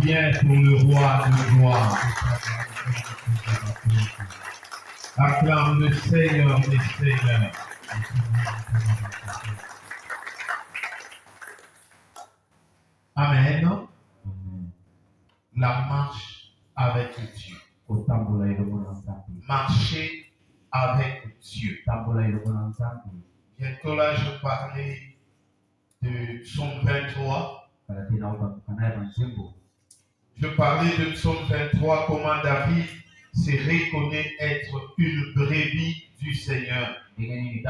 bien pour le roi de gloire. Acclame le Seigneur des Seigneurs. Amen. La marche avec Dieu. Marcher avec Dieu. Bientôt là, je parlais de Psaume 23. Je parlais de Psaume 23, comment David se reconnaît être une brebis du Seigneur. Et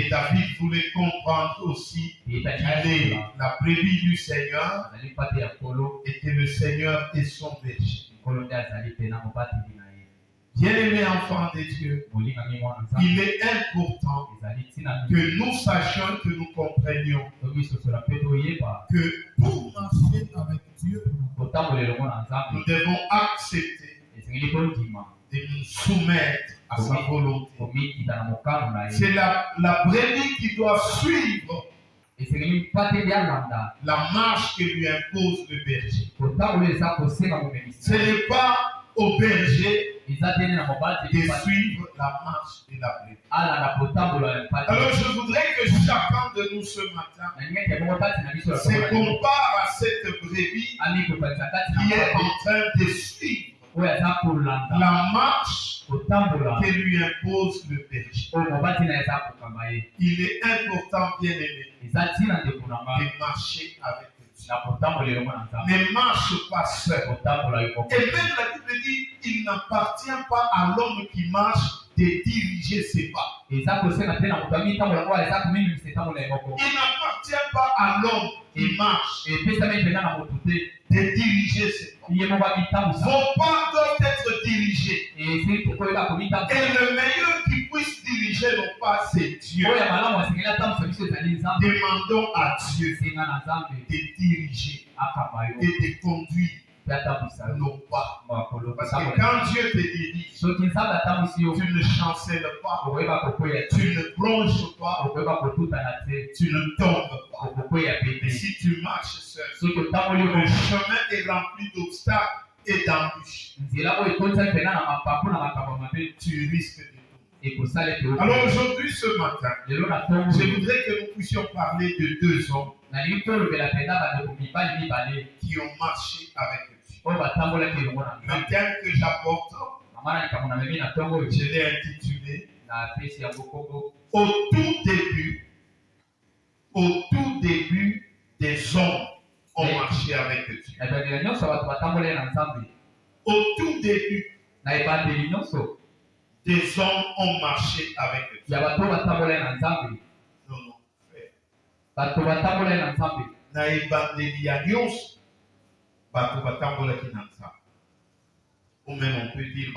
David voulait comprendre aussi qu'il est la brebis du Seigneur et que le Seigneur est son berger. Bien-aimés enfants de Dieu, il est important que nous sachions, que nous comprenions que pour marcher avec Dieu, nous devons accepter de nous soumettre à sa volonté. C'est la brebis qui doit suivre la marche que lui impose le berger. Ce n'est pas au berger de suivre la marche de la brebis. Alors je voudrais que chacun de nous ce matin se compare à cette brebis qui est en train de suivre la marche que lui impose le berger. Il est important, bien aimé, de marcher avec Dieu. Ne marche pas seul. Et même la Bible dit, il n'appartient pas à l'homme qui marche de diriger ses pas. Il n'appartient pas à l'homme qui marche de diriger ses pas. Vos pas doivent être dirigés. Et le meilleur qui puisse diriger nos pas, c'est Dieu. Demandons à Dieu de diriger et de conduire nos pas. Parce que quand Dieu te dirige, tu ne chancelles pas, tu ne plonges pas, tu ne tombes pas. Et si tu marches seul, le chemin est rempli d'obstacles et d'embûches. Tu risques de tomber. Alors aujourd'hui, ce matin, je voudrais que nous puissions parler de deux hommes qui ont marché avec Dieu. Le thème que j'apporte, je l'ai intitulé au tout début des hommes ont marché avec Dieu. Au tout début des hommes ont marché avec Dieu. Ou même on peut dire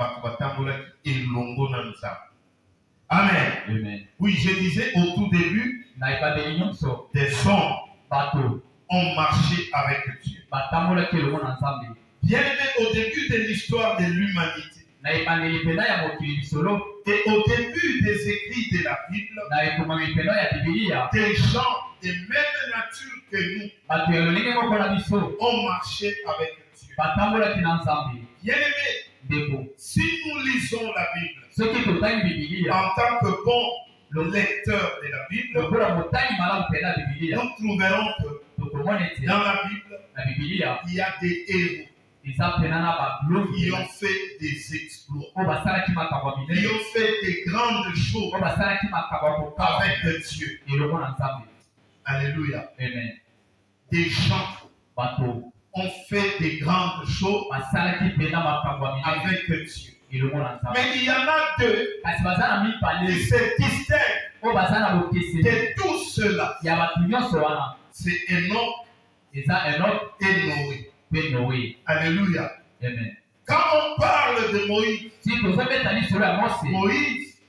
Amen. Amen. Oui, je disais au tout début, des hommes ont marché avec Dieu. Bien aimé, au début de l'histoire de l'humanité, et au début des écrits de la Bible, des gens de même nature que nous ont marché avec Dieu. Bien aimé, si nous lisons la Bible en tant que bon lecteur de la Bible, nous trouverons que dans la Bible, il y a des héros qui ont fait des exploits, qui ont fait des grandes choses avec Dieu. Alléluia. Amen. Des gens ont fait des grandes choses avec Dieu. Mais il y en a deux qui se distinguent de tout cela. C'est Enoch et Noé. Alléluia. Amen. Quand on parle de Moïse, Moïse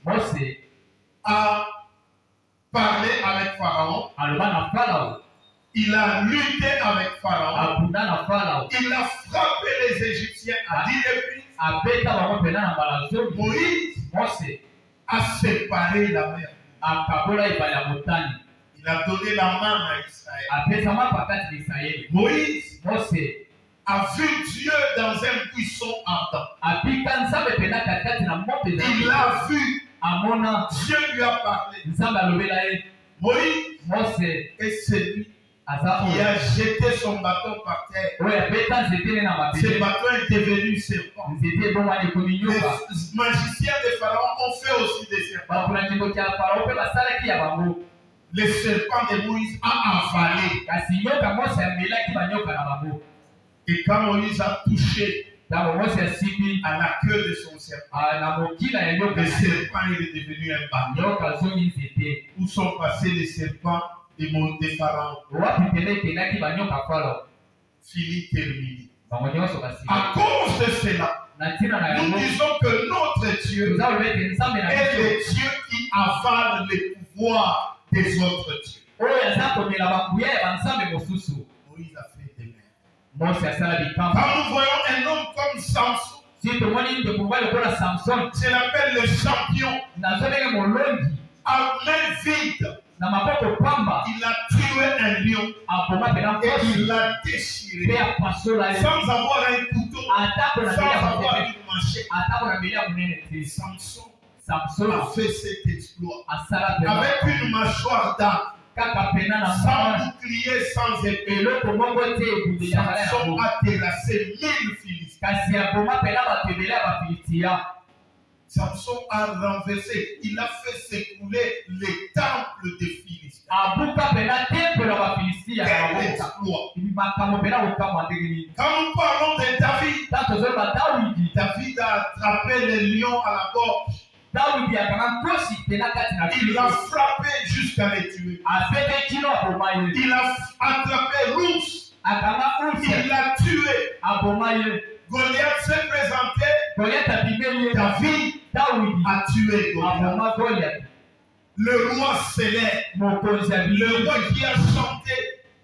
a parlé avec Pharaon. Il a lutté avec Pharaon. Il a frappé les Égyptiens à 10 reprises. Moïse a séparé la mer. Il a donné la main à Israël. Moïse a vu Dieu dans un buisson ardent. Il a vu. Dieu lui a parlé. Moïse est celui qui a jeté son bâton par terre. Ce bâton est devenu serpent. Les magiciens de Pharaon ont fait aussi des serpents. Le serpent de Moïse a avalé. Et quand Moïse a touché à la queue de son serpent, le serpent est devenu un bâton. Où sont passés les serpents de Pharaon? Fini, terminé. À cause de cela, nous disons que notre Dieu est le Dieu qui avale les pouvoirs des autres dieux. Moïse a fait des merdes. Quand nous voyons un homme comme Samson, c'est l'appelle le champion. À main vide, il a tué un lion et il l'a déchiré sans avoir un couteau, sans avoir une machette. Samson a fait cet exploit avec une mâchoire d'âne, sans bouclier, sans épée. Samson a terrassé 1000 Philistins. Samson a renversé, il a fait s'écrouler les temples des Philistins. Quel exploit! Quand nous parlons de David, David a attrapé le lion à la gorge. Il l'a frappé jusqu'à le tuer. Il a attrapé l'ours. Il l'a tué. Goliath s'est présenté. David a tué Goliath. Le roi célèbre, le roi qui a chanté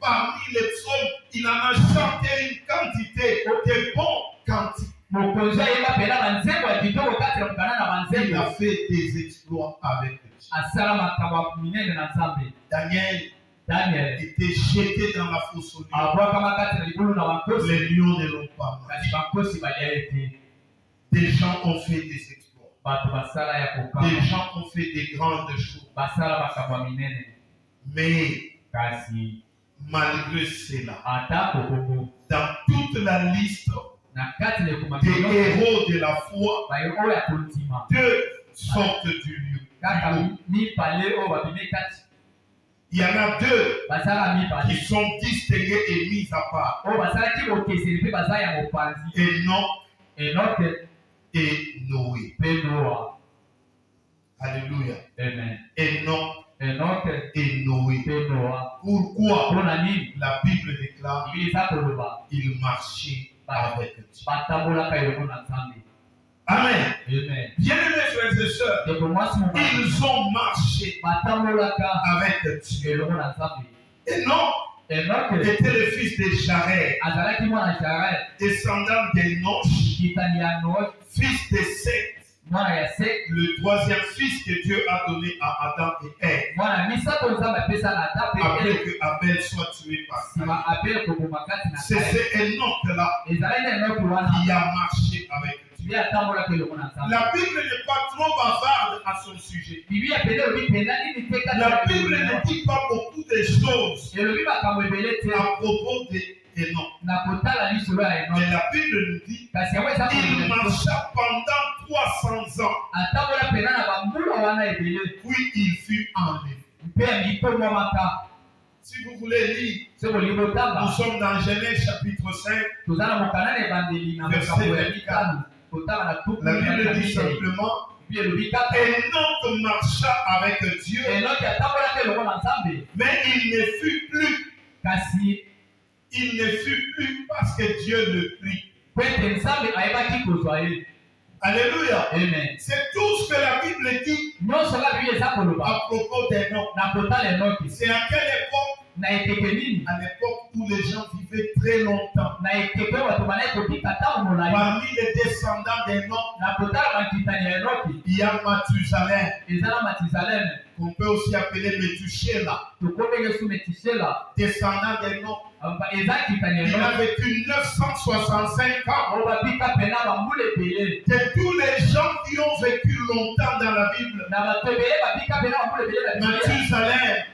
parmi les psaumes, il en a chanté une quantité de bons cantiques. Il a fait des exploits avec Dieu. Daniel était jeté dans la fosse aux lions. Les lions ne l'ont pas mangé. Des gens ont fait des exploits. Des gens ont fait des grandes choses. Mais malgré cela, dans toute la liste des héros de la foi, deux sortent du lieu. Il y en a deux qui sont distingués et mis à part. Enoch et Noé. Alléluia. Amen. Enoch et Noé. Pourquoi? La Bible déclare qu'ils marchaient avec Dieu. Amen. Bien-aimés frères et sœurs, ils ont marché avec Dieu. Enoch était le fils de Jared, descendant d'Enoch, fils de Seth, le troisième fils que Dieu a donné à Adam et Ève, après que Abel soit tué par Caïn. C'est Enoch-là qui a marché avec Dieu. La Bible n'est pas trop bavarde à son sujet. La Bible ne dit pas beaucoup de choses à propos d'Enoch. Mais la Bible nous dit qu'il marcha pendant 300 ans. Puis il fut enlevé. Si vous voulez lire, nous sommes dans Genèse chapitre 5, verset 24. La Bible dit simplement Enoch marcha avec Dieu, mais il ne fut plus parce que Dieu le prit. Alléluia. Amen. C'est tout ce que la Bible dit à propos d'Enoch. C'est à quelle époque À l'époque où les gens vivaient très longtemps. Parmi les descendants d'Enoch, il y a Mathusalem, qu'on peut aussi appeler Métuséla. Descendant d'Enoch. Il a vécu 965 ans. De tous les gens qui ont vécu longtemps dans la Bible,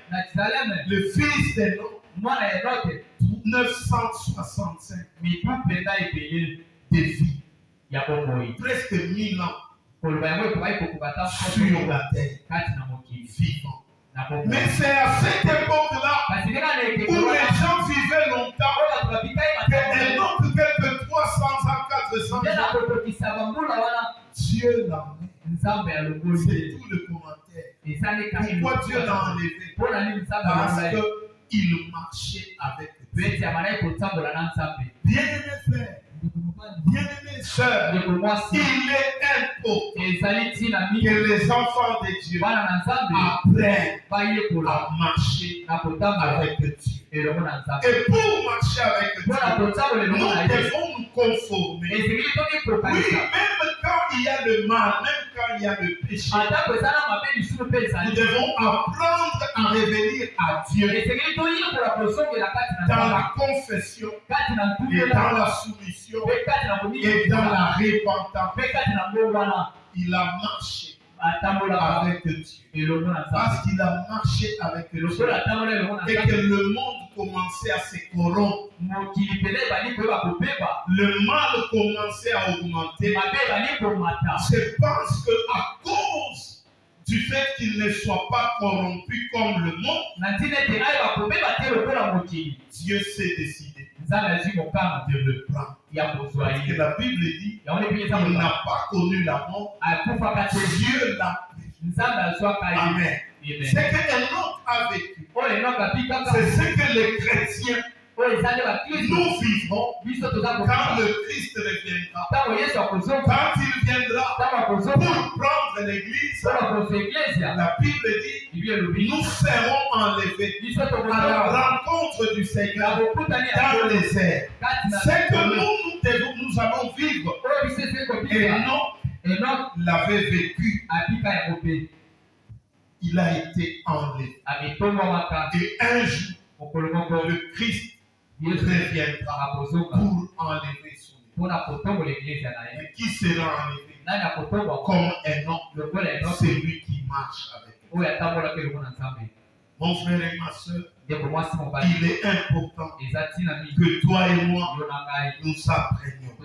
Mathusalem, le fils d'Enoch, 965 de vie. Presque 1000 ans sur la terre, vivant. Mais c'est à cette époque-là où les gens vivaient longtemps, que Enoch, quelques 300 ans, 400 ans, Dieu l'a enlevé. C'est tout le commentaire. Pourquoi Dieu l'a enlevé? Parce qu'il marchait avec Dieu. Bien-aimés frères, bien-aimés sœurs, il est important que les enfants de Dieu apprennent à marcher avec Dieu. Et pour marcher avec Dieu, nous devons nous conformer. Oui, même quand il y a le mal, même quand il y a le péché, nous devons apprendre à revenir à Dieu dans la confession et dans la soumission et dans la repentance. Il a marché avec Dieu. Parce qu'il a marché avec Dieu. Et que le monde commençait à se corrompre. Le mal commençait à augmenter. Je pense qu'à cause du fait qu'il ne soit pas corrompu comme le monde, Dieu s'est décidé de le prendre. Parce que la Bible dit qu'il n'a pas connu la mort. Dieu l'a pris. Amen. Ce que Enoch a vécu, c'est ce que les chrétiens nous vivrons quand le Christ reviendra. Quand il viendra pour prendre l'église, la Bible dit nous serons enlevés à la rencontre du Seigneur dans les airs. C'est que nous allons vivre. Et Enoch l'avait vécu. Il a été enlevé. Et un jour, le Christ reviendra pour enlever son église. Et qui sera enlevé? Comme Enoch, c'est lui qui marche avec nous. Mon frère et ma soeur, il est important que toi et moi nous apprenions.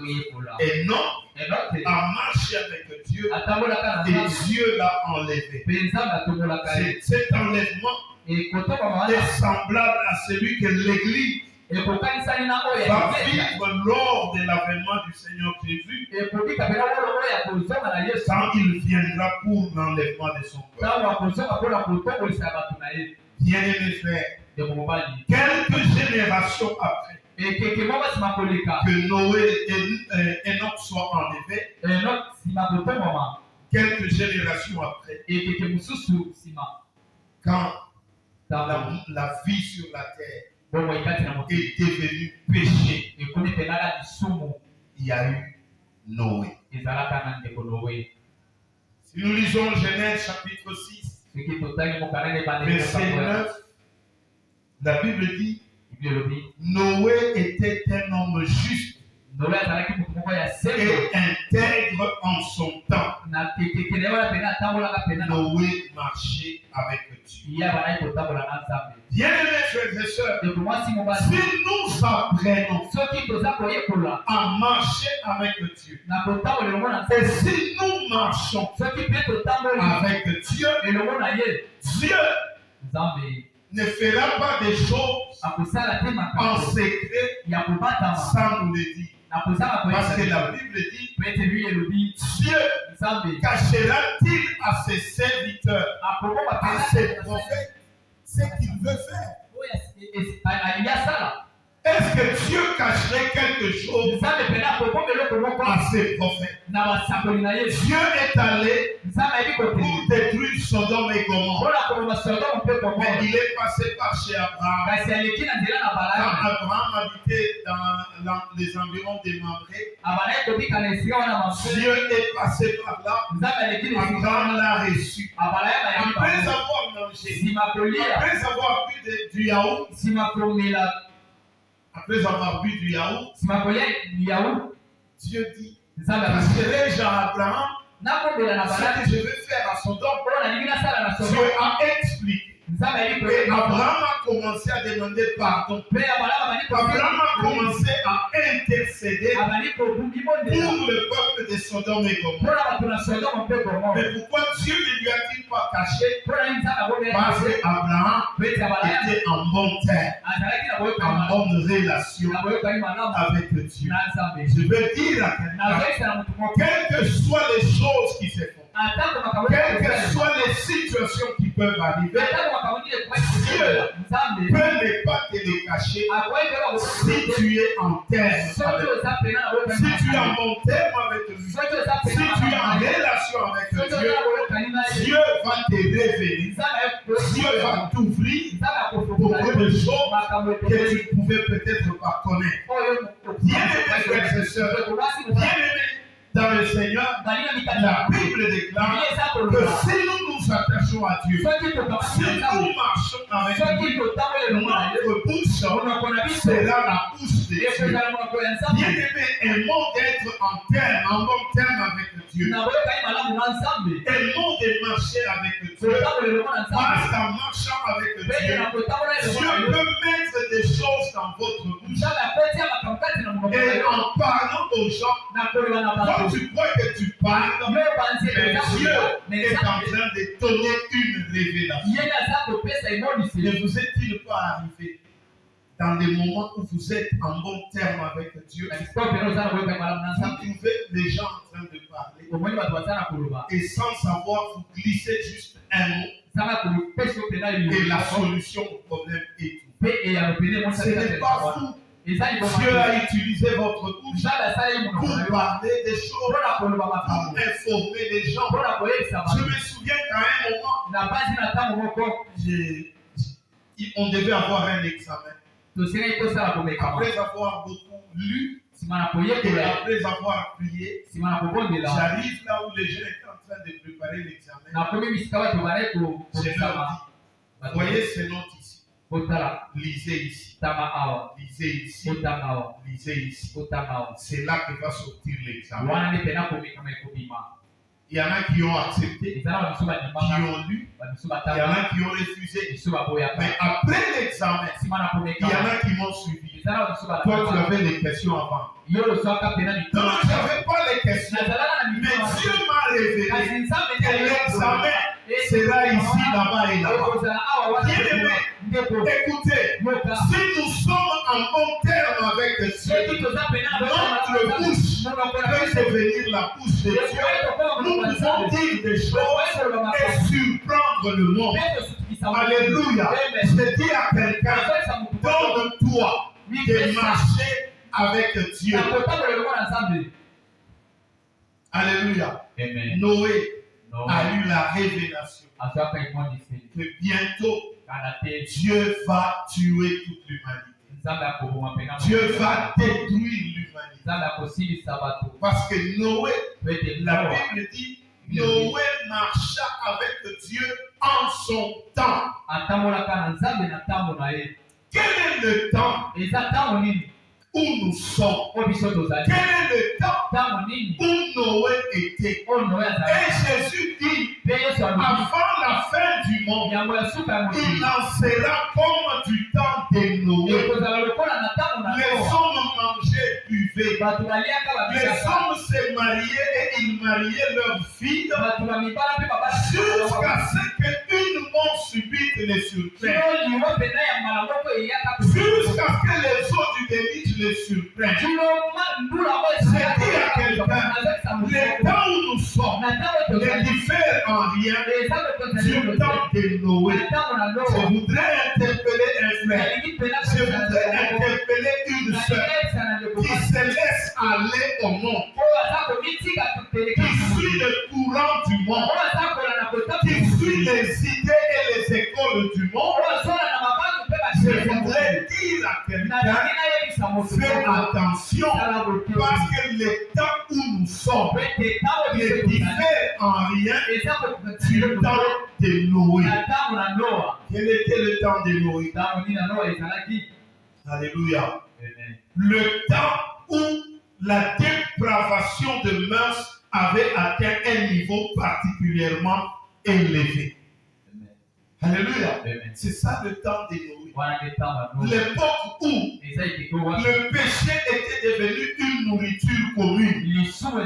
Enoch a marché avec Dieu et Dieu l'a enlevé. Cet enlèvement est semblable à celui que l'Église va vivre lors de l'avènement du Seigneur Jésus quand il viendra pour l'enlèvement de son peuple. Bien-aimés frères, quelques générations après que Noé et Enoch soient enlevés, quelques générations après, quand la vie sur la terre est devenue péché, il y a eu Noé. Si nous lisons Genèse chapitre 6, verset 9, la Bible dit Noé était un homme juste et intègre en son temps. Noé marchait avec Dieu. Bien-aimés frères et sœurs, si nous apprenons à marcher avec Dieu, et si nous marchons avec Dieu, Dieu ne fera pas des choses en secret sans nous le dire. Parce que la Bible dit Dieu cachera-t-il à ses serviteurs, à ses prophètes, ce qu'il veut faire? Est-ce que Dieu cacherait quelque chose à ses prophètes? Dieu est allé pour détruire Sodome et Gomorrhe. Mais il est passé par chez Abraham. Quand Abraham habitait dans les environs des Mamré, Dieu est passé par là. Abraham l'a reçu. Après avoir mangé, après avoir bu du yaourt, après avoir bu du yaourt, Dieu dit, passerai-je à Abraham ce que je vais faire à Sodome? Dieu a expliqué. Et Abraham a commencé à demander pardon. Abraham a commencé à intercéder pour le peuple de Sodome et Gomorrhe. Mais pourquoi Dieu ne lui a-t-il pas caché? Parce qu'Abraham était en bon terme, en bonne relation avec Dieu. Je veux dire à quelqu'un, quelles que soient les choses qui se font, quelles que soient les situations qui peuvent arriver, Dieu peut ne pas te les cacher si tu es en terme avec lui. Si tu es en bon terme avec lui, si tu es en relation avec Dieu, Dieu va te révéler. Dieu va t'ouvrir beaucoup de choses que tu ne pouvais peut-être pas connaître. Bien-aimés frères et sœurs, bien-aimés dans le Seigneur, la Bible déclare que si nous nous attachons à Dieu, si nous marchons avec lui, notre bouche sera la bouche de Dieu. Bien-aimé, aimons d'être en bon terme avec Dieu. Aimons de marcher avec Dieu. Parce qu'en marchant avec Dieu, Dieu peut mettre des choses dans votre bouche. Et en parlant aux gens, quand tu crois que tu parles, mais Dieu est en train de donner une révélation. Ne vous est-il pas arrivé dans les moments où vous êtes en bon terme avec Dieu, vous trouvez les gens en train de parler et sans savoir vous glissez juste un mot et la solution au problème est tout. Ce n'est pas vous. Dieu a utilisé votre bouche pour parler des choses, pour informer les gens. Je me souviens qu'à un moment, on devait avoir un examen. Après avoir beaucoup lu, et après avoir prié, j'arrive là où les gens étaient en train de préparer l'examen. Je leur dis, voyez ces notes ici. Lisez ici. Lisez ici. Lisez ici. C'est là que va sortir l'examen. Il y en a qui ont accepté, qui ont lu, il y en a qui ont refusé. Mais après l'examen, il y en a qui m'ont suivi. Toi, tu avais les questions avant. Non, je n'avais pas les questions. Mais Dieu m'a révélé que l'examen sera ici, là-bas et là-bas. Bien-aimé, écoutez, si nous sommes en bon terme avec Dieu, notre bouche peut devenir la bouche de Dieu. Nous pouvons dire des choses et surprendre le monde. Alléluia. Je dis à quelqu'un, donne-toi de marcher avec Dieu. Alléluia. Noé a eu la révélation que bientôt Dieu va tuer toute l'humanité. Dieu va détruire l'humanité. Parce que Noé, la Bible dit, Noé marcha avec Dieu en son temps. Quel est le temps où nous sommes? Quel est le temps où Noé était? Et Jésus dit, avant la fin du monde, il en sera comme du temps de Noé. Les hommes mangeaient, buvaient. Les hommes se mariaient et ils mariaient leurs filles jusqu'à ce qu'une mort subite les surprenne. Jusqu'à ce que les eaux du déluge les surprennent. C'est dire à quelqu'un, le temps où nous sommes ne diffère en rien du temps de Noé. Je voudrais interpeller un frère. Je voudrais interpeller se laisse aller au monde, qui suit le courant du monde, qui suit les idées et les écoles du monde, je voudrais dire à quelqu'un, fais attention, parce que le temps où nous sommes ne diffère en rien du temps de Noé. Quel était le temps de Noé? Alléluia. Le temps où la dépravation de mœurs avait atteint un niveau particulièrement élevé. Alléluia. C'est ça le temps de Noé. L'époque où le péché était devenu une nourriture commune. Tout le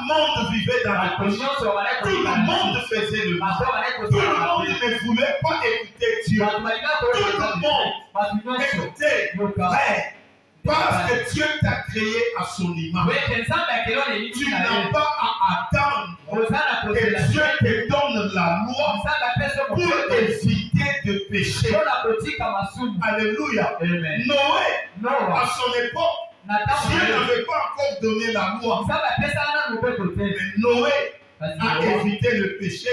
monde vivait dans la péché. Tout le monde faisait le mal. Tout le monde ne voulait pas écouter Dieu. Tout le monde écoutait frère. Parce que Dieu t'a créé à son image. Tu n'as pas à attendre que Dieu te donne la loi pour éviter de pécher. Alléluia. Noé, à son époque, Dieu n'avait pas encore donné la loi. Mais Noé a évité le péché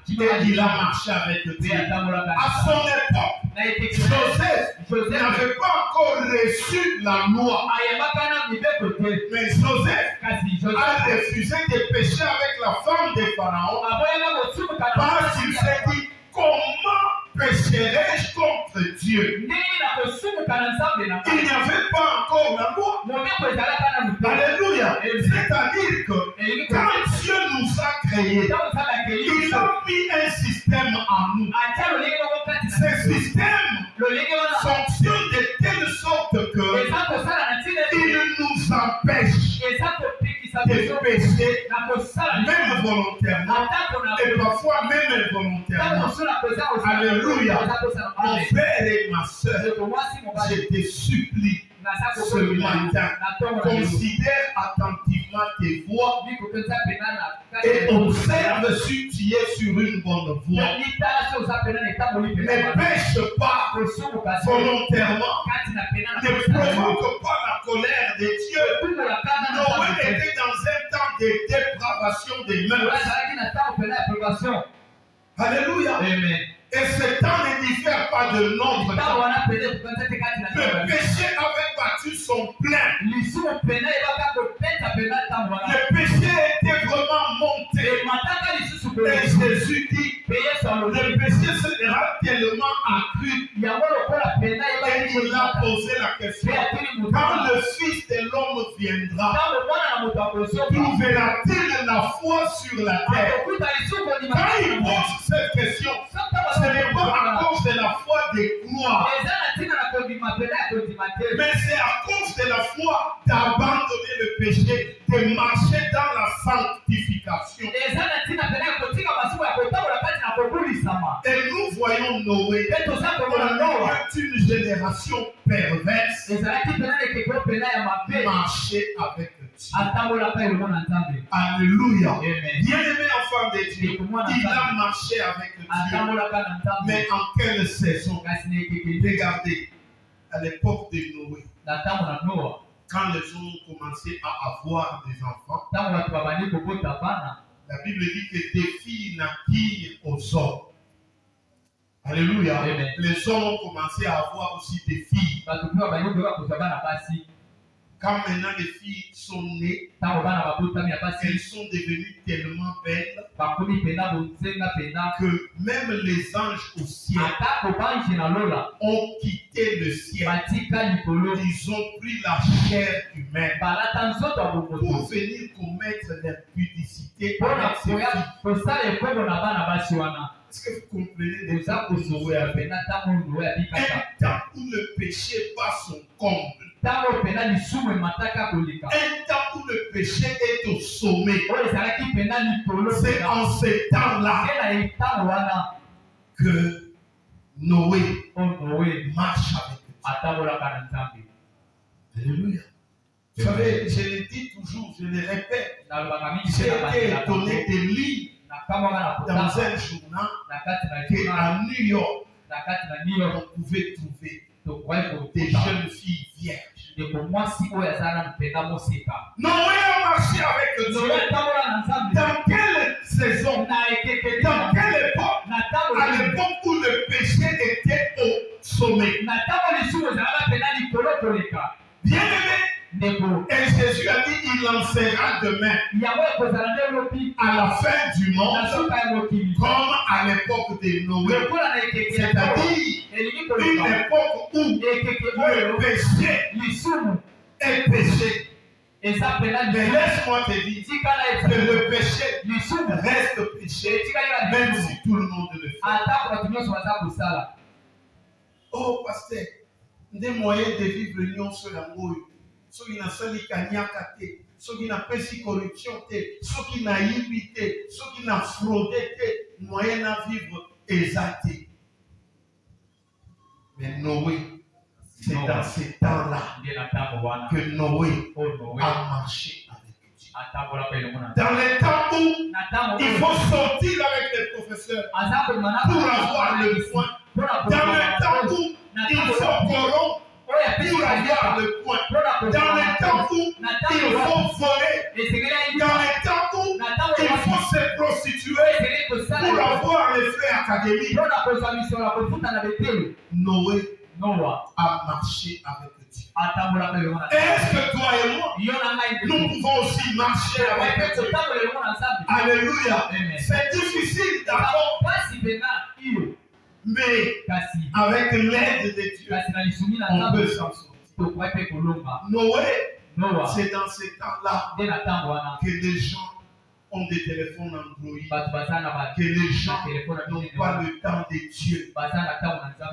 et il a marché avec Dieu. À son époque, Joseph n'avait pas encore reçu la loi. Mais Joseph a refusé de pécher avec la femme de Pharaon parce qu'il s'est dit, comment pécherai-je contre Dieu? Il n'y avait pas encore la loi. Alléluia. C'est-à-dire que quand Dieu nous a créés, il a mis un système en nous. Ce système fonctionne de telle sorte que il nous empêche de pécher, même volontairement, et parfois même involontairement. Alléluia. Mon frère et ma soeur, je te supplie ce matin, considère attentivement tes voies et observe si tu es sur une bonne voie. Ne pêche pas volontairement, ne provoque pas la colère de Dieu. Noé était dans un temps de dépravation des mœurs. Alléluia. Amen. Et ce temps ne diffère pas de notre temps. Le péché avait battu son plein. Le péché était vraiment monté. Et Jésus dit, le péché sera tellement accru. Et il a posé la question, quand le Fils de l'homme viendra, trouvera-t-il la foi sur la terre? Quand il pose cette question, ce n'est pas à cause de la foi de gloire, mais c'est à cause de la foi d'abandonner le péché, de marcher dans la sanctification. Et nous voyons Noé au milieu d'une génération perverse marcher avec Dieu. Alléluia. Bien-aimé enfant de Dieu, il a marché avec Dieu. Mais en quelle saison? Regardez, à l'époque de Noé, quand les gens ont commencé à avoir des enfants, la Bible dit que des filles naquirent aux hommes. Alléluia. Amen. Les hommes ont commencé à avoir aussi des filles. Quand maintenant les filles sont nées, elles sont devenues tellement belles que même les anges au ciel ont quitté le ciel. Ils ont pris la chair humaine pour venir commettre l'impudicité avec ces filles. Est-ce que vous comprenez les temps où Noé a fait? Un temps où le péché bat son comble. Un temps où le péché est au sommet. C'est en ce temps-là que Noé marche avec Dieu. Alléluia. Vous savez, je le dis toujours, je le répète. J'ai été étonné de lire dans un journal qu'à New York, on pouvait trouver des jeunes filles vierges. Noé a marché avec Dieu. Dans quelle saison? Dans quelle époque? À l'époque où le péché était au sommet. Bien aimé. Et Jésus a dit, il lancera demain à la fin du monde comme à l'époque de Noé. C'est-à-dire une époque où le péché est péché. Mais laisse-moi te dire que le péché reste péché même si tout le monde le fait. Oh pasteur, des moyens de vivre l'union sur l'amour. Ceux qui n'ont pas de ceux qui n'ont pas de corruption, ceux qui n'ont pas imité, ceux qui n'ont fraudé, moyen à vivre exacté. Mais Noé, c'est dans ces temps-là que Noé a marché avec Dieu. Dans les temps où il faut sortir avec les professeurs pour avoir le point. Dans les temps où il faut corrompre pour avoir le point. Dans les temps où il faut voler. Dans les temps où il faut se prostituer pour avoir les frais académiques. Noé a marché avec Dieu. Et est-ce que toi et moi, nous pouvons aussi marcher avec Dieu? Alléluia. C'est difficile d'accord. Mais avec l'aide de Dieu, on peut s'en sortir. Noé, c'est dans ces temps-là que les gens ont des téléphones Android, que les gens n'ont pas le temps de Dieu.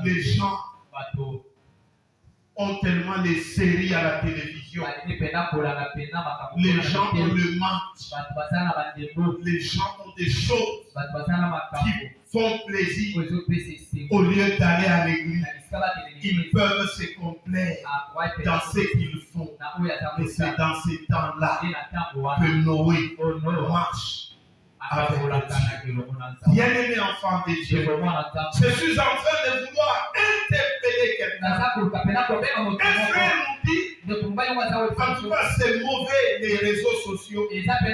Les gens ont tellement de séries à la télévision. Les gens ont le match. Les gens ont des choses qui font plaisir. Au lieu d'aller à l'église, ils peuvent se complaire dans ce qu'ils font. Et c'est dans ces temps-là que Noé marche avec Dieu. Bien-aimé enfant de Dieu, je suis en train de vouloir interpeller quelqu'un. Un frère nous dit, en tout cas c'est mauvais les réseaux sociaux. Je suis entré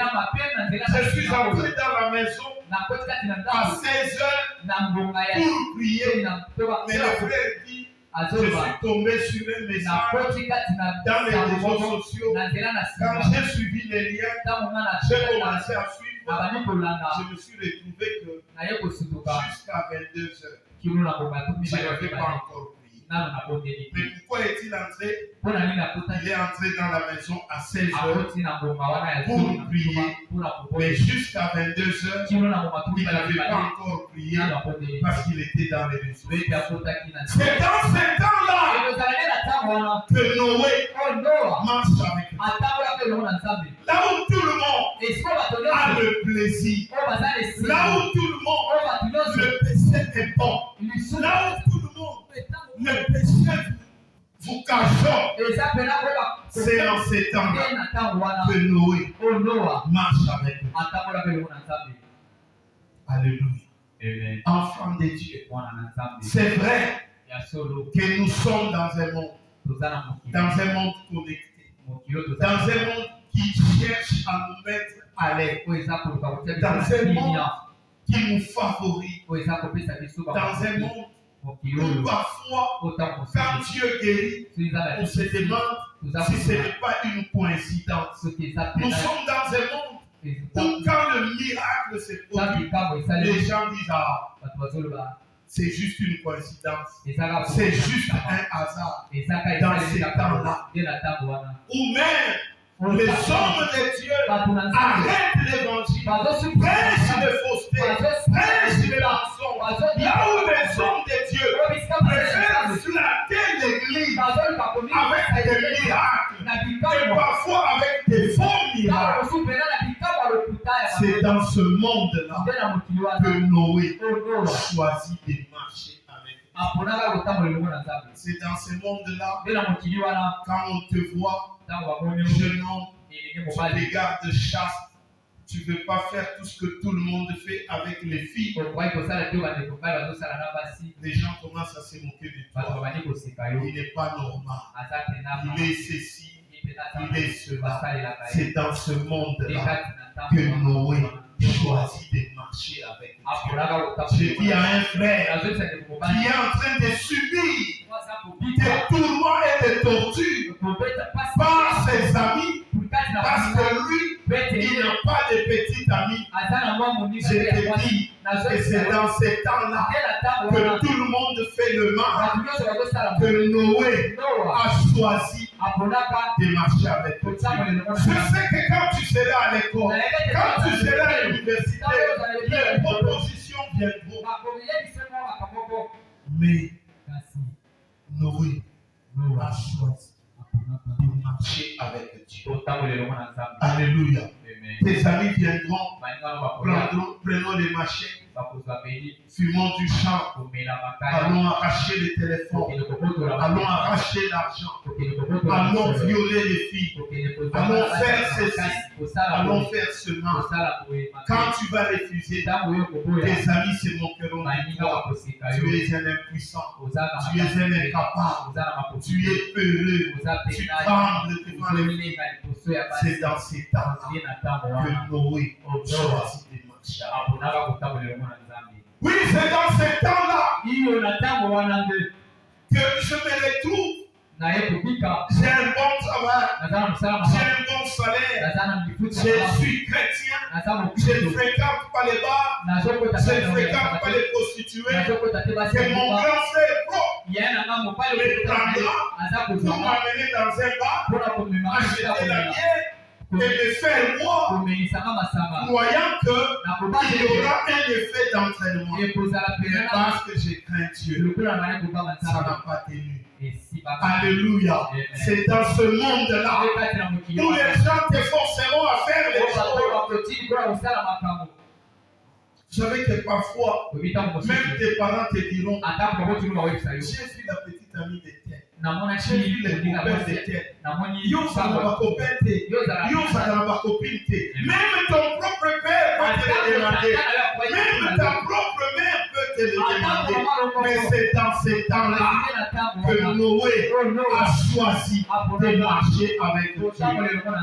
dans la maison à 16h pour prier. Mais le frère dit, je suis tombé sur un message dans les réseaux sociaux. Quand j'ai suivi les liens, j'ai commencé à suivre. Je me suis retrouvé que jusqu'à 22h, je n'avais pas encore prié. Mais pourquoi est-il entré? Il est entré dans la maison à 16h pour prier. Mais jusqu'à 22h, il n'avait pas encore prié parce qu'il était dans les réseaux. C'est dans ce temps-là que Noé marche avec lui. Là où tout le monde a le plaisir. Là où tout le monde, le péché est bon. Là où tout le monde, le péché vous cache. C'est en ces temps-là que Noé marche avec lui. Alléluia. Enfants de Dieu. C'est vrai que nous sommes dans un monde connecté. Dans un monde qui cherche à nous mettre à l'aise. Dans un monde qui nous favorise. Dans un monde où parfois, quand Dieu guérit, on se demande si ce n'est pas une coïncidence. Nous sommes dans un monde où quand le miracle se produit, les gens disent c'est juste une coïncidence. C'est juste un hasard. Dans ces temps-là. Ou même les hommes de Dieu arrêtent l'évangile, prêchent les faussetés, prêchent les mensonges. Là où les hommes de Dieu préfèrent flatter l'église avec des miracles et parfois avec des faux miracles. C'est dans ce monde-là que Noé choisit de marcher avec Dieu. C'est dans ce monde-là, quand on te voit, jeune homme, tu te gardes chaste, Tu ne veux pas faire tout ce que tout le monde fait avec les filles. Les gens commencent à se moquer de toi. Il n'est pas normal. Il est ceci, il est cela. C'est dans ce monde-là que Noé choisit de marcher avec Dieu. Je dis à un frère qui est en train de subir des tourments et des tortures par ses amis, parce que lui, il n'a pas de petits amis. Je te dis que c'est dans ces temps-là que tout le monde fait le mal, que Noé a choisi de marcher avec Dieu. Je sais que quand tu seras à l'école, quand tu seras à l'université, les propositions viendront. Mais Noé a choisi de marcher avec Dieu. Alléluia. Tes amis viendront, prenons les machettes, fumons du champ, allons arracher les téléphones, allons arracher l'argent, allons violer les filles, allons faire ceci, allons faire cela. Quand tu vas refuser, tes amis se moqueront de toi. Tu es un impuissant, tu es un incapable, tu es peureux, tu trembles devant les filles. C'est dans ces temps-là que Noé choisit de marcher. Oui, c'est dans ces temps-là que je me retrouve. J'ai un bon travail, j'ai un bon salaire, je suis chrétien, je ne fréquente pas les bars, je ne fréquente pas les prostituées, que mon grand frère me prendra pour m'amener dans un bar, acheter la bière et me faire moi, croyant qu'il y aura un effet d'entraînement. Parce que je crains Dieu, ça n'a pas tenu. Alléluia. C'est dans ce monde-là où les gens te forceront à faire les choses. Vous savez que parfois, même tes parents te diront, j'ai vu la petite amie de tête. J'ai vu les copains de tête. Même ton propre père peut te le demander. Même ta propre mère peut te le demander. Mais c'est dans ces temps-là que Noé a choisi de marcher avec Dieu.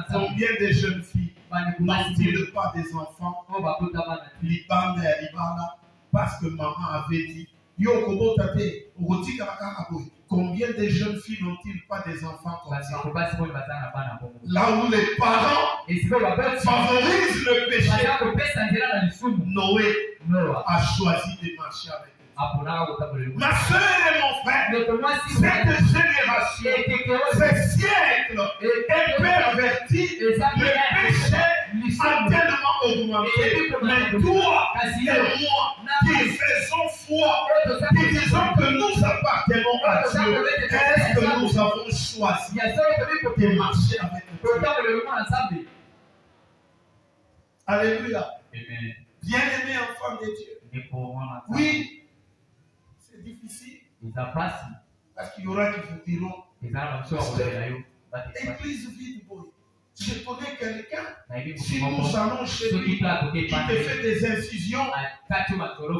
Combien de jeunes filles n'ont-ils pas des enfants? Libanda et Libanda, parce que maman avait dit, combien de jeunes filles n'ont-ils pas des enfants comme ça? Là où les parents favorisent le péché, Noé a choisi de marcher avec eux. Ma soeur et mon frère, cette génération, ces siècles est perverti, le péché a tellement augmenté. Mais toi et moi, qui faisons foi, qui disons que nous appartenons à Dieu, est-ce que nous avons choisi de marcher avec Dieu? Alléluia. Bien-aimés enfants de Dieu. Oui. C'est difficile. Parce qu'il y aura qui vous diront, église vide, boy. Je connais quelqu'un, si nous allons chez lui, il te fait des incisions,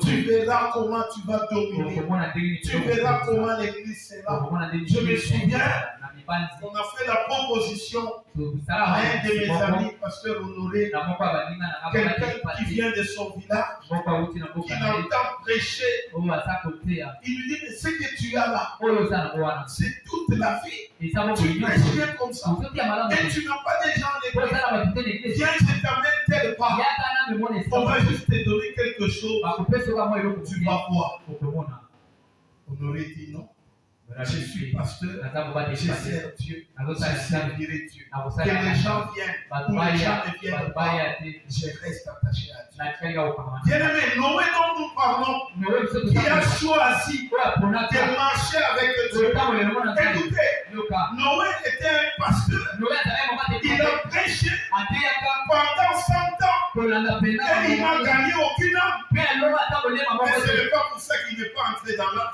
tu verras comment tu vas dominer. Tu verras comment l'église sera. Je me souviens, on a fait la proposition à un de mes amis, pasteur Honoré, quelqu'un qui vient de son village, qui l'entend prêcher. Il lui dit, mais ce que tu as là, c'est toute la vie. Tu prêches bien comme ça. Et tu n'as pas de gens à l'église. Viens, je t'amène tel part. On va juste te donner quelque chose. Tu vas voir. Honoré dit non. Je suis pasteur, je sers Dieu, je servirai Dieu. Que les gens viennent ou les gens ne viennent pas, je reste attaché à Dieu. Bien-aimé, Noé dont nous parlons, qui a choisi de marcher avec Dieu. Écoutez, Noé était un pasteur, il a prêché pendant 100 ans et il n'a gagné aucune âme. Mais ce n'est pas pour ça qu'il n'est pas entré dans l'âme.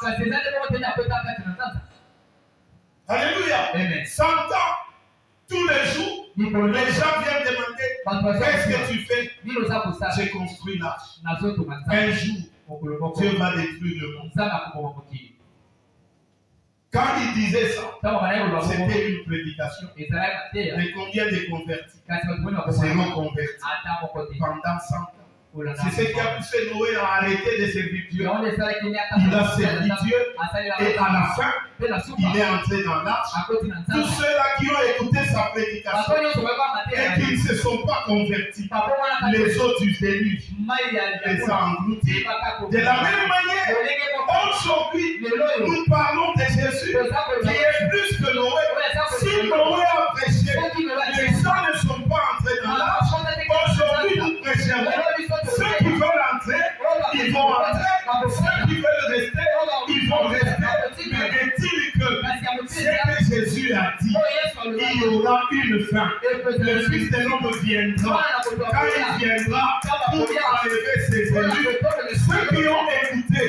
Alléluia. Amen. 100 ans, tous les jours, les gens viennent demander, Qu'est-ce que tu fais? J'ai construit l'arche. Un jour, Dieu va détruire le monde. Quand il disait ça, c'était une prédication. Mais combien de convertis? 0 convertis. Pendant 100 ans. C'est ce qui a poussé Noé à arrêter de servir Dieu. Il a servi Dieu et à la fin, il est entré dans l'arche. Tous ceux-là qui ont écouté sa prédication et qui ne se sont pas convertis, les autres du déluge les ont engloutis. De la même manière, aujourd'hui, nous parlons de Jésus qui est plus que Noé. Si Noé a prêché, les gens ne sont pas entrés dans l'arche. Aujourd'hui, nous prêcherons. Ceux qui veulent entrer, ils vont entrer. Ceux qui veulent rester, ils vont rester. Mais est-il que ce que Jésus a dit, il y aura une fin. Le Fils de l'homme viendra. Quand il viendra pour enlever ses élus, ceux qui ont écouté,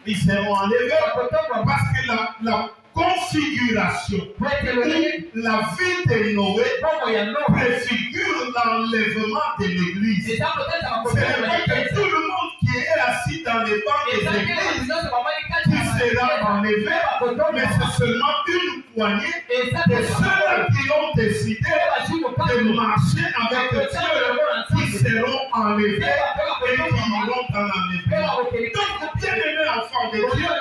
ils seront enlevés parce que la configuration ou la vie de Noé préfigure l'enlèvement de l'église. C'est vrai que tout le monde qui est assis dans les bancs des églises qui sera enlevé, mais c'est seulement une poignée de ceux qui ont décidé de marcher avec Dieu qui seront enlevés et qui iront dans l'enlèvement. Donc, bien-aimés enfants de Dieu,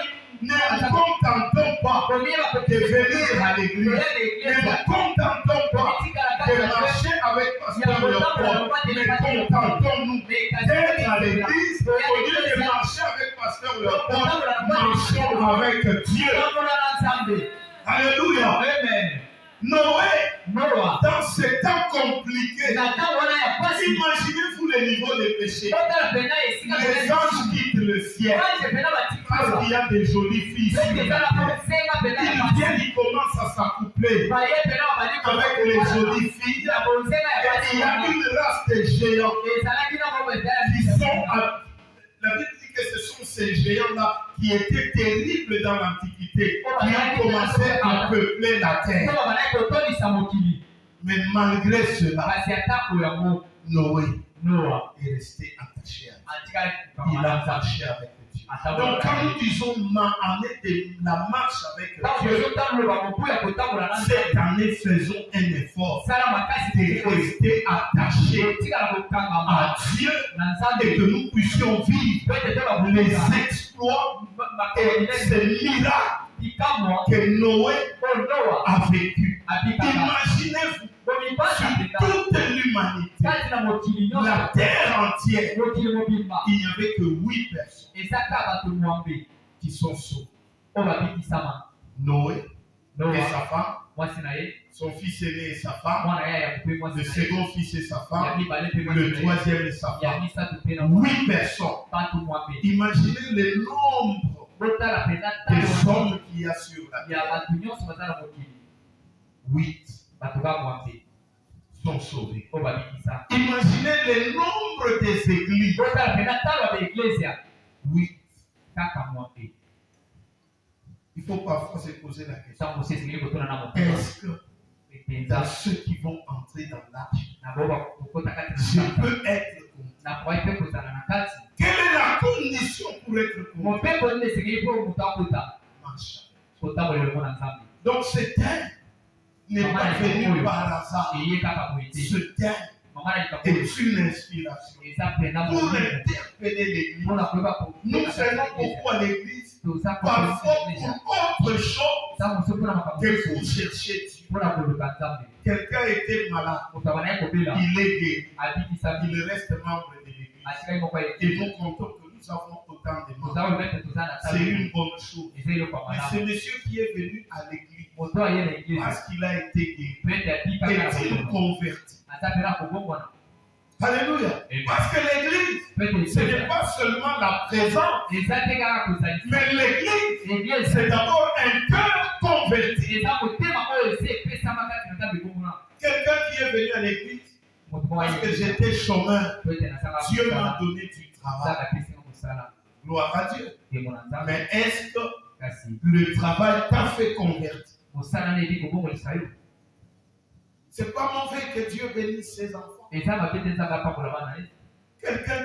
ne nous contentons pas de venir à l'église. Ne nous contentons pas de marcher avec Pasteur Léopold. Mais contentons-nous d'être à l'église au lieu de marcher avec Pasteur Léopold. Marchons avec Dieu. Alléluia. Amen. Noé, dans ces temps compliqués, imaginez-vous le niveau de péché. Les anges quittent le ciel parce qu'il y a des jolies filles. Ils viennent, ils commencent à s'accoupler avec les jolies filles. Et il y a une race de géants qui sont à... La Bible dit que ce sont ces géants-là qui étaient terribles dans l'Antiquité, qui ont commencé à peupler la terre. Mais malgré cela, Noé est resté attaché à Dieu. Il a marché avec Dieu. Donc quand nous disons la marche avec Dieu, cette année faisons un effort de rester attachés à Dieu et que nous puissions vivre les exploits et ces miracles que Noé a vécu. Imaginez-vous sur toute l'humanité, la terre entière, il n'y avait que 8 personnes qui sont sauvées. Noé et sa femme, son fils aîné et sa femme, le second fils et sa femme, le troisième et sa femme. 8 personnes. Imaginez le nombre des hommes qu'il y a sur la terre. 8 sont sauvés. Imaginez le nombre des églises. 8. Il faut parfois se poser la question. Est-ce que dans ceux qui vont entrer dans l'arche, je peux être content? Quelle est la condition pour être content? Donc ce terme n'est pas venu par hasard. Ce terme est une inspiration pour interpeller l'église. Nous venons beaucoup à l'église parfois pour autre chose que pour chercher Dieu. Quelqu'un était malade, il est guéri, il reste membre de l'église. Et nous comptons que nous avons autant de membres. C'est une bonne chose. Mais ce monsieur qui est venu à l'église parce qu'il a été guéri, est-il converti? Alléluia. Parce que l'église, ce n'est pas seulement la présence, mais l'église, c'est d'abord un cœur converti. Quelqu'un qui est venu à l'église parce que j'étais chômeur, Dieu m'a donné du travail. Gloire à Dieu. Mais est-ce que le travail t'a fait convertir? C'est pas mauvais que Dieu bénisse ses enfants. Quelqu'un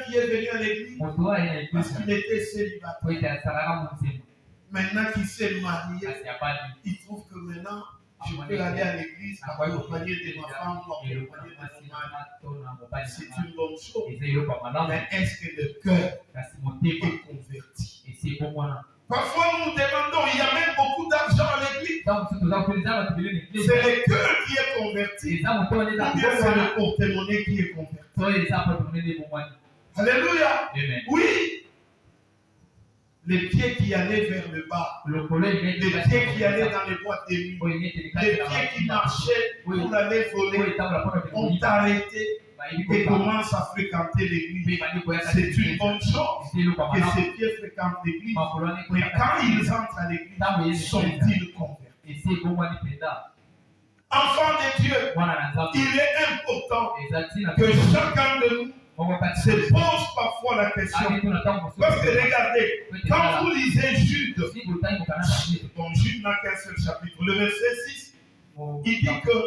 qui est venu à l'église parce qu'il était célibataire. Maintenant qu'il s'est marié, il trouve que maintenant, je peux aller à l'église, accompagner de ma femme, accompagner de mon mari. C'est une bonne chose. Mais est-ce que le cœur est converti? Parfois, nous nous demandons, il y a même beaucoup d'argent à l'église. C'est le cœur qui est converti. Ou bien c'est le porte-monnaie qui est converti. Alléluia. Amen. Oui. Les pieds qui allaient vers le bas. Les pieds qui allaient dans les boîtes de nuit. Les pieds qui marchaient pour aller voler ont arrêté et commencent à fréquenter l'église. C'est une bonne chose que ces pieds fréquentent l'église. Mais quand ils entrent à l'église, sont-ils convertis? Enfants de Dieu, il est important que chacun de nous se pose parfois la question. Parce que regardez, quand vous lisez Jude, bon, Jude n'a qu'un seul chapitre, le verset 6, il dit que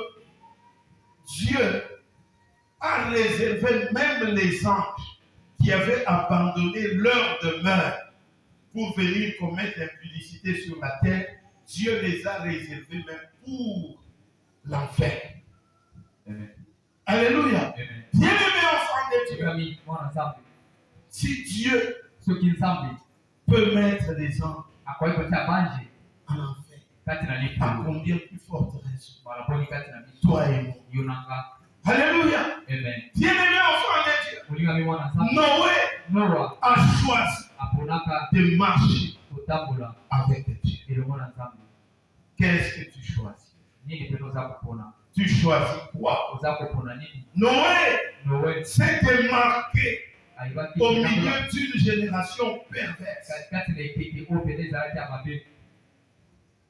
Dieu a réservé même les anges qui avaient abandonné leur demeure pour venir commettre l'impudicité sur la terre. Dieu les a réservés même pour l'enfer. Alléluia. Bien-aimés enfants de Dieu, si Dieu peut mettre des anges en enfer, à combien plus forte raison toi et moi. Alléluia. Bien-aimés enfants de Dieu, Noé a choisi de marcher avec Dieu. Qu'est-ce que tu choisis? Tu choisis quoi? Noé s'est démarqué au milieu d'une génération perverse.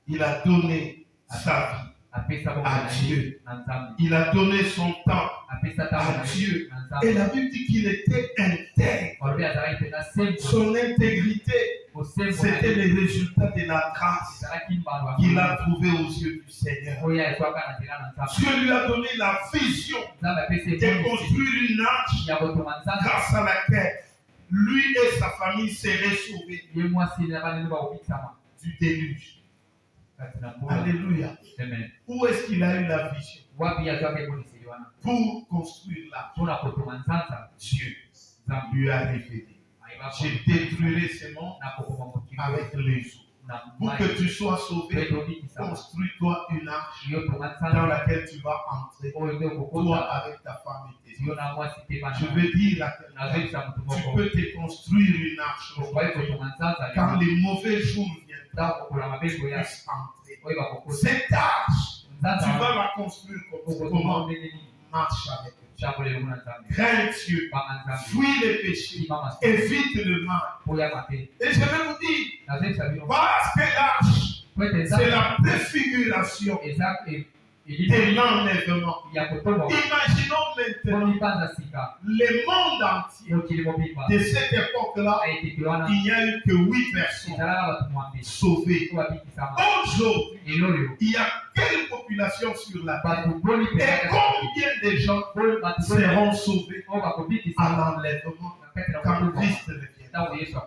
Il a donné sa vie à Dieu. Il a donné son temps à Dieu. Et la Bible dit qu'il était intègre. Son intégrité, c'était le résultat de la grâce qu'il a trouvée aux yeux du Seigneur. Dieu lui a donné la vision de construire une arche grâce à laquelle lui et sa famille seraient sauvés du déluge. Alléluia. Amen. Où est-ce qu'il a eu la vision? Pour construire l'arche. Dieu lui a révélé. Je détruirai ce monde avec les eaux. Pour que tu sois sauvé, construis-toi une arche dans laquelle tu vas entrer, toi avec ta femme et tes enfants. Je veux dire à quelqu'un, tu peux te construire une arche quand les mauvais jours viendront, tu puisses entrer. Cette arche, tu vas la construire comment? Marche avec Dieu. Crains Dieu, fuis les péchés, évite le mal. Et je vais vous dire, parce que l'arche, c'est la préfiguration de l'enlèvement. Imaginons maintenant le monde entier. De cette époque-là, il n'y a eu que 8 personnes sauvées. Aujourd'hui, il y a quelle population sur la terre? Et combien de gens seront sauvés à l'enlèvement quand Christ reviendra?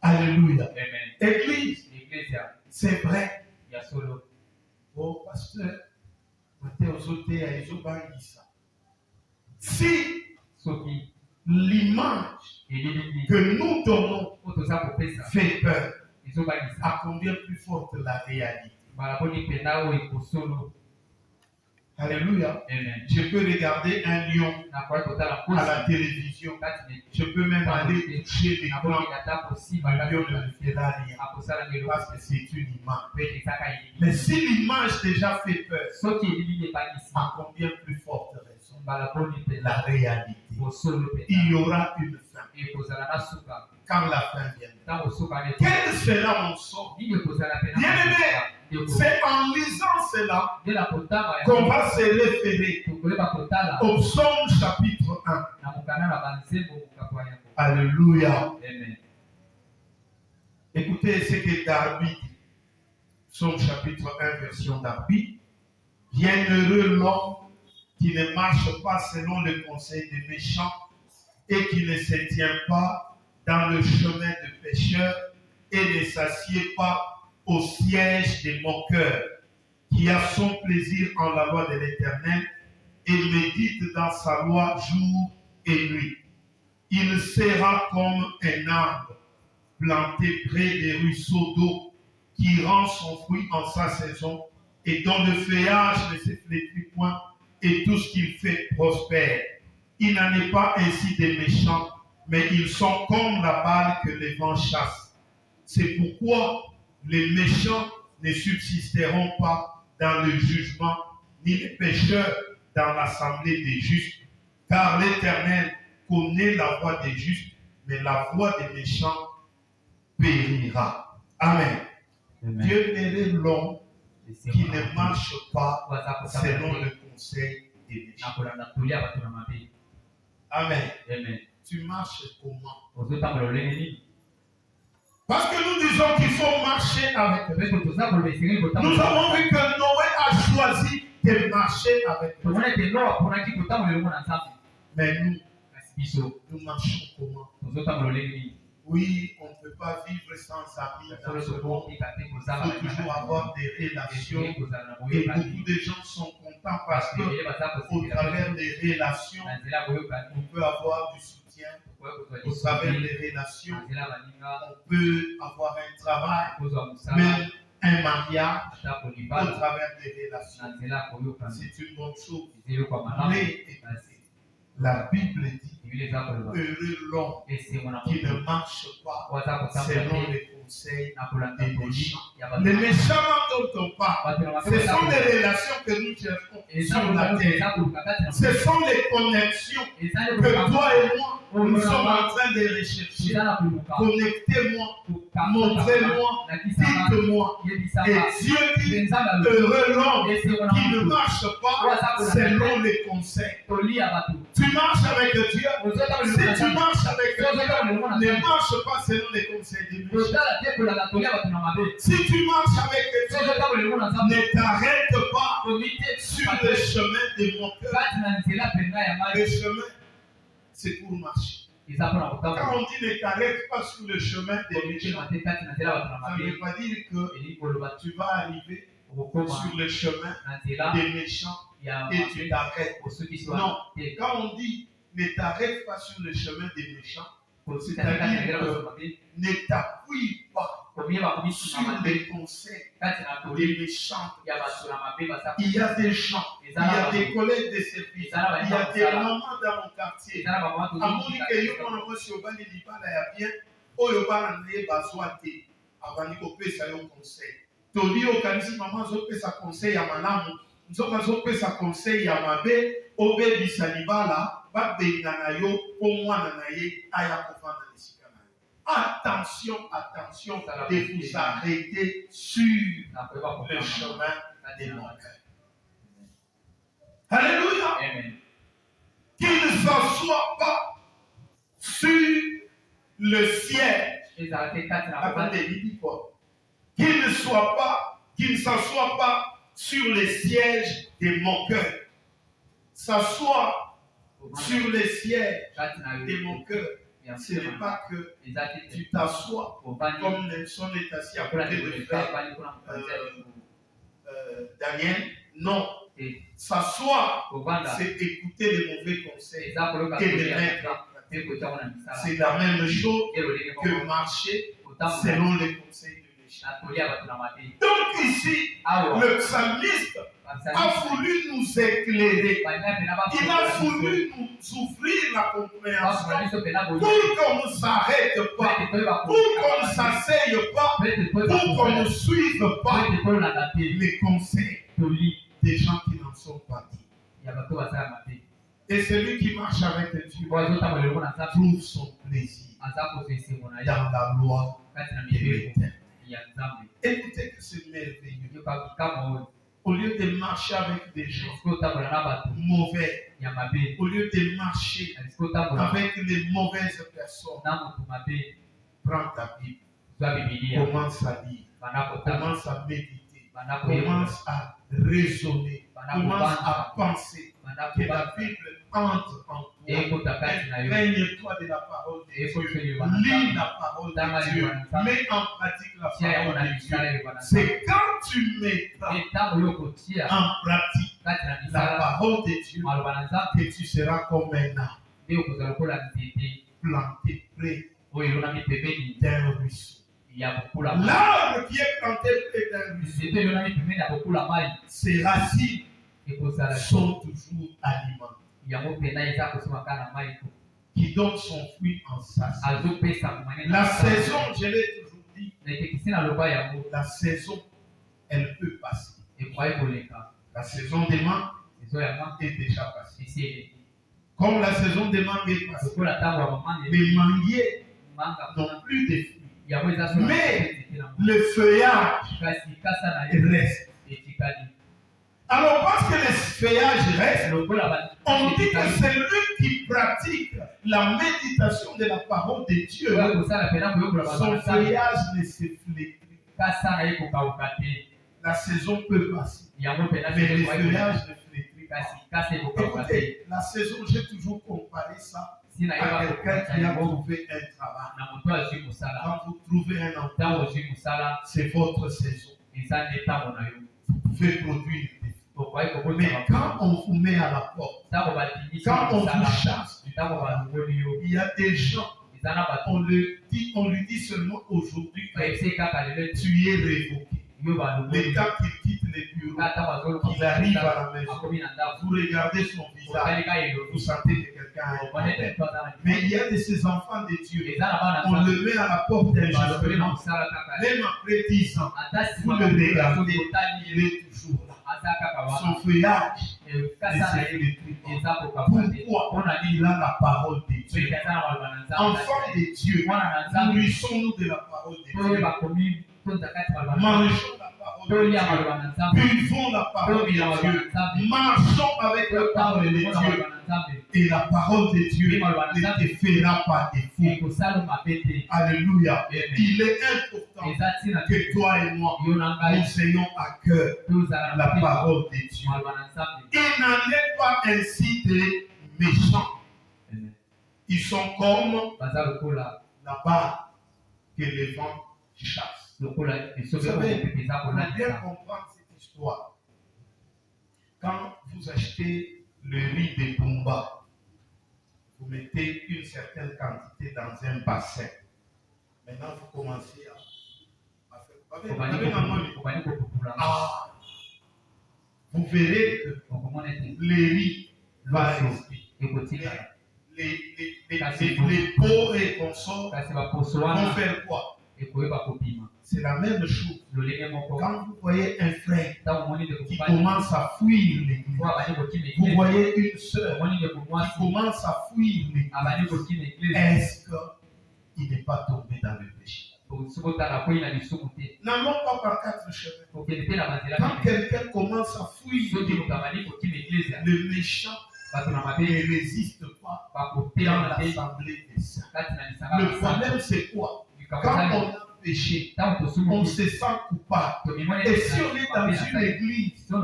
Alléluia. Église, c'est vrai. Oh, pasteur, si l'image que nous donnons fait peur, à combien plus forte la réalité? Alléluia. Amen. Je peux regarder un lion à la télévision. Je peux même aller toucher l'écran du lion ne me fera rien. Parce que c'est une image. Mais si l'image déjà fait peur, à combien plus forte raison? La réalité. Il y aura une fin. Quand la fin viendra. Quel sera mon sort? Bien-aimé, c'est en lisant cela qu'on va se référer au psaume chapitre 1. Alléluia. Amen. Écoutez ce que Darby dit. Psaume chapitre 1, version Darby. Bienheureux l'homme qui ne marche pas selon le conseil des méchants et qui ne se tient pas dans le chemin des pécheurs et ne s'assied pas au siège des moqueurs, qui a son plaisir en la loi de l'Éternel et médite dans sa loi jour et nuit. Il sera comme un arbre planté près des ruisseaux d'eau qui rend son fruit en sa saison et dont le feuillage ne se flétrit point et tout ce qu'il fait prospère. Il n'en est pas ainsi des méchants, mais ils sont comme la balle que les vents chassent. C'est pourquoi les méchants ne subsisteront pas dans le jugement, ni les pécheurs dans l'assemblée des justes. Car l'Éternel connaît la voie des justes, mais la voie des méchants périra. Amen. Dieu mérite l'homme qui ne marche pas selon le conseil des méchants. Amen. Tu marches comment? Parce que nous disons qu'il faut marcher avec eux. Nous avons vu que Noé a choisi de marcher avec eux. Mais nous marchons comment? Oui, on ne peut pas vivre sans amis dans ce monde. Il faut toujours avoir des relations. Et beaucoup de gens sont contents parce que au travers des relations, on peut avoir du soutien. Au travers des relations, on peut avoir un travail, même un mariage, au travers des relations. C'est une bonne chose. Mais la Bible dit, heureux l'homme qui ne marche pas selon les conseils des méchants. Les méchants dont on parle, ce sont les relations que nous cherchons sur la terre. Ce sont les connexions que toi et moi, nous sommes en train de rechercher. Connectez-moi, montrez-moi, dites-moi. Et Dieu dit, heureux l'homme qui ne marche pas selon les conseils. Tu marches avec Dieu. Si tu marches avec Dieu, ne marche pas selon les conseils des méchants. Si tu marches avec Dieu, ne t'arrête pas sur le chemin des moqueurs. Le chemin, c'est pour marcher. Quand on dit ne t'arrête pas sur le chemin des méchants, ça ne veut pas dire que tu vas arriver sur le chemin des méchants et tu t'arrêtes. Non, quand on dit ne t'arrête pas sur le chemin des méchants, c'est-à-dire que ne t'appuie pas sur les conseils des méchants. Il y a des gens, il y a des collègues de service, il y a des mamans dans mon quartier. Amoni que yo mwana mwasi obani libala ya bien, oyo bana naye bazwa te, abani kopesa yo conseil. Toli okanisi mama azopesa conseil ya malamu, nzoka azopesa conseil ya mabe, obebisa libala, babenga na yo, po mwana na ye aya kofanda lisika na yo. Attention, attention de vous arrêter sur le chemin des moqueurs. Alléluia. Amen. Qu'il ne s'assoit pas sur le ciel. Attendez, il dit quoi? Qu'il ne s'assoit pas sur les sièges des moqueurs. S'asseoir sur les sièges des moqueurs, ce n'est pas que tu t'assois comme Nelson est assis à côté de frère Daniel. Non. S'asseoir, c'est écouter les mauvais conseils et les mettre. C'est la même chose que marcher selon les conseils de méchants. Donc ici, le psalmiste a voulu nous éclairer. Il a voulu nous ouvrir la compréhension pour qu'on ne s'arrête pas, pour qu'on ne s'asseye pas, pour qu'on ne suive pas les conseils des gens qui n'en sont pas dits. Et celui qui marche avec Dieu trouve son plaisir dans la loi de l'Éternel. Écoutez que c'est merveilleux. Au lieu de marcher avec des gens mauvais, au lieu de marcher avec les mauvaises personnes, prends ta Bible, commence à lire, commence à méditer, commence à raisonner Commence à penser que la Bible entre en toi. Règne-toi de la parole de Dieu. Lis la parole de Dieu. Mets en pratique la parole de Dieu. C'est quand tu mettras en pratique la parole de Dieu que tu seras comme un arbre planté près d'un ruisseau. L'arbre qui est planté près d'un ruisseau, ses racines sont toujours alimentaires, qui donne son fruit en sas. La saison, je l'ai toujours dit, la saison, elle peut passer. La saison des mangues est déjà passée. Comme la saison des mangues est passée, les manguiers n'ont plus de fruits. Mais le feuillage reste. Alors, parce que le feuillage reste, on dit que c'est lui qui pratique la méditation de la parole de Dieu. Son feuillage ne se flétrit. La saison peut passer, mais le feuillage ne flétrit pas. Écoutez, la saison, j'ai toujours comparé ça à quelqu'un qui a trouvé un travail. Quand vous trouvez un emploi, c'est votre saison. Vous pouvez produire des fruits. Mais quand on vous met à la porte, quand on vous chasse, il y a des gens, on lui dit seulement aujourd'hui que tu es révoqué. Le temps qu'il quitte les bureaux, qu'il arrive à la maison, vous regardez son visage, vous sentez que quelqu'un a un problème. Mais il y a de ces enfants de Dieu, on le met à la porte injustement. Même après 10 ans, vous le regardez, il est toujours là. Son feuillage ne se flétrit pas. Pourquoi? Il a la parole de Dieu. Enfants de Dieu, nourrissons-nous de la parole de Dieu. Mangeons la parole de Dieu. Buvons la parole de Dieu. Marchons avec la parole de Dieu. Et la parole de Dieu ne te fera pas défaut. Alléluia. Il est important que toi et moi, nous ayons à cœur la parole de Dieu. Il n'en est pas ainsi des méchants. Ils sont comme la barre que le vent chasse. Vous savez, pour bien comprendre cette histoire, quand vous achetez le riz de Bumba, vous mettez une certaine quantité dans un bassin. Maintenant, vous commencez à faire. Vous verrez que le riz va rester. Les pots et consorts vont faire quoi? C'est la même chose. Quand vous voyez un frère qui commence à fuir l'église, vous voyez une sœur qui commence à fuir l'église, est-ce qu'il n'est pas tombé dans le péché? N'allons pas par quatre chemins. Quand quelqu'un commence à fuir l'église, le méchant ne résiste pas dans l'assemblée des saints. Le problème, c'est quoi? Quand on a péché, on se sent coupable. Et si on est dans une église où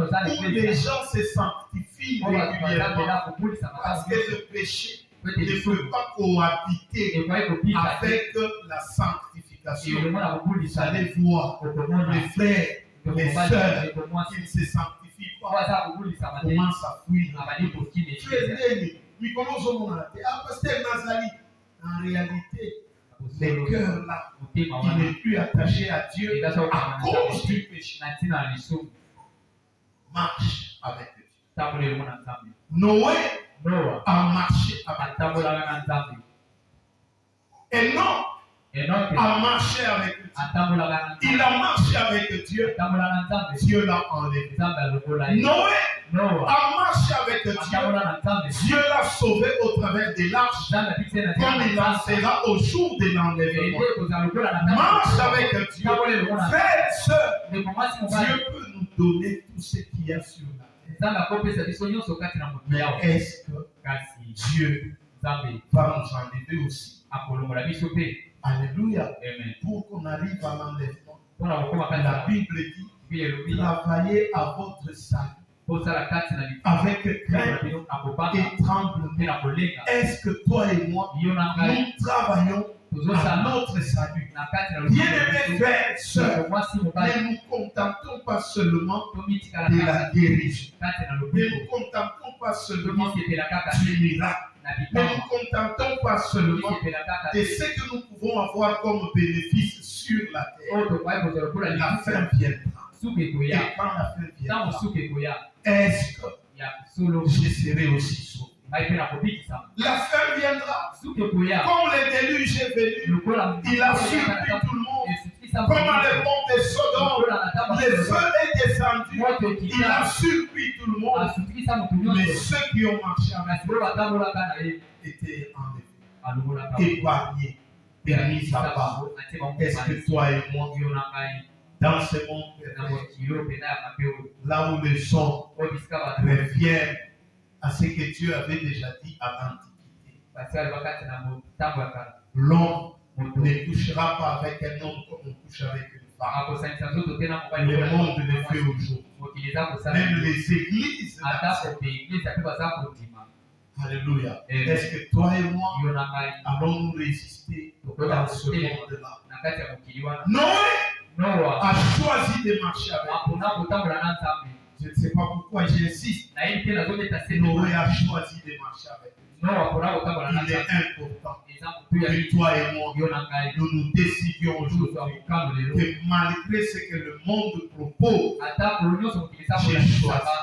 les gens se sanctifient régulièrement, parce que le péché ne peut pas cohabiter avec la sanctification. Vous allez voir les frères, les sœurs qui ne se sanctifient pas commencent à fuir. En réalité, le cœur là, il n'est plus attaché à Dieu à cause du péché. Marche avec Dieu. Noé a marché avec Dieu. Et non a marché avec Dieu. Il a marché avec Dieu. Dieu l'a enlevé. Noé a marché avec Dieu. Dieu l'a sauvé au travers de l'arche, comme il en sera au jour de l'enlèvement. Marche avec Dieu. Frères et sœurs, Dieu peut nous donner tout ce qu'il y a sur la terre. Mais est-ce que Dieu va nous enlever aussi? Alléluia. Amen. Pour qu'on arrive à l'enlèvement, la Bible dit travaillez à votre salut avec crainte et tremblement. Est-ce que toi et moi, nous travaillons à notre salut? Bien-aimés frères et sœurs, ne nous contentons pas seulement de la guérison. Ne nous contentons pas seulement du miracle. Ne nous contentons pas seulement de ce que nous pouvons avoir comme bénéfice sur la terre. La fin viendra. Et quand la fin viendra, est-ce que je serai aussi sauvé? La fin viendra. Comme le déluge est venu, il a surpris tout le monde. Comme à l'époque de Sodome, le feu est descendu, il a surpris tout le monde. Mais ceux qui ont marché avec lui étaient enlevés, épargnés, et mis à part. Est-ce que toi et moi, dans ce monde, là où les hommes reviennent à ce que Dieu avait déjà dit à l'Antiquité, l'homme ne couchera pas avec un homme comme on couche avec une femme. Le monde le fait aujourd'hui. Même les églises. Alléluia. Est-ce que toi et moi allons nous résister dans ce monde-là? Noé a choisi de marcher avec. Je ne sais pas pourquoi j'insiste. Noé a choisi de marcher avec. Il est important que toi et moi, nous nous décidions aujourd'hui que malgré ce que le monde propose, j'ai choisi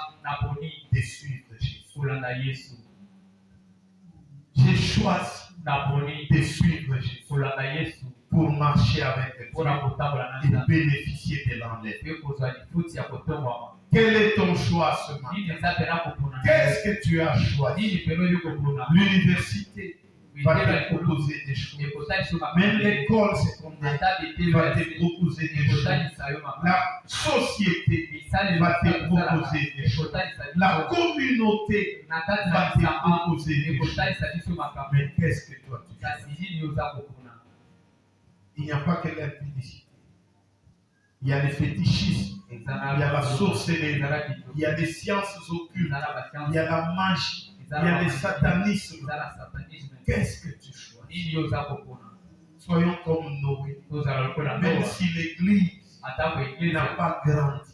de suivre Jésus. J'ai choisi de suivre Jésus pour marcher avec Dieu et bénéficier de l'enlèvement. Quel est ton choix ce matin? Qu'est-ce que tu as choisi? L'université va te proposer des choses. Même l'école secondaire va te proposer des choses. La société va te proposer des choses. La communauté va te proposer des choses. Mais qu'est-ce que toi tu fais? Il n'y a pas que l'impudicité. Il y a les fétichismes. Il y a la sorcellerie. Il y a les sciences occultes. Il y a la magie. Il y a le satanisme. Qu'est-ce que tu choisis? Soyons comme Noé. Même si l'Église n'a pas grandi,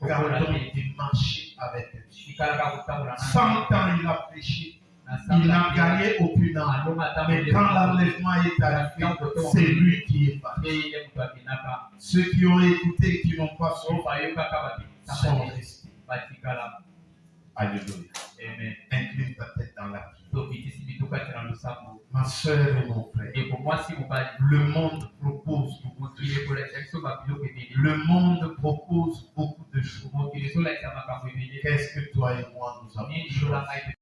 gardons de marcher avec Dieu. 100 ans il a prêché. Il n'a gagné aucune âme. Mais quand l'enlèvement est arrivé, c'est lui qui est parti. Ceux qui ont écouté, qui n'ont pas suivi, sont restés. Alléluia. Incline ta tête dans la prière. Ma soeur et mon frère, le monde propose beaucoup de choses. Le monde propose beaucoup de choses. Qu'est-ce que toi et moi nous avons choisi?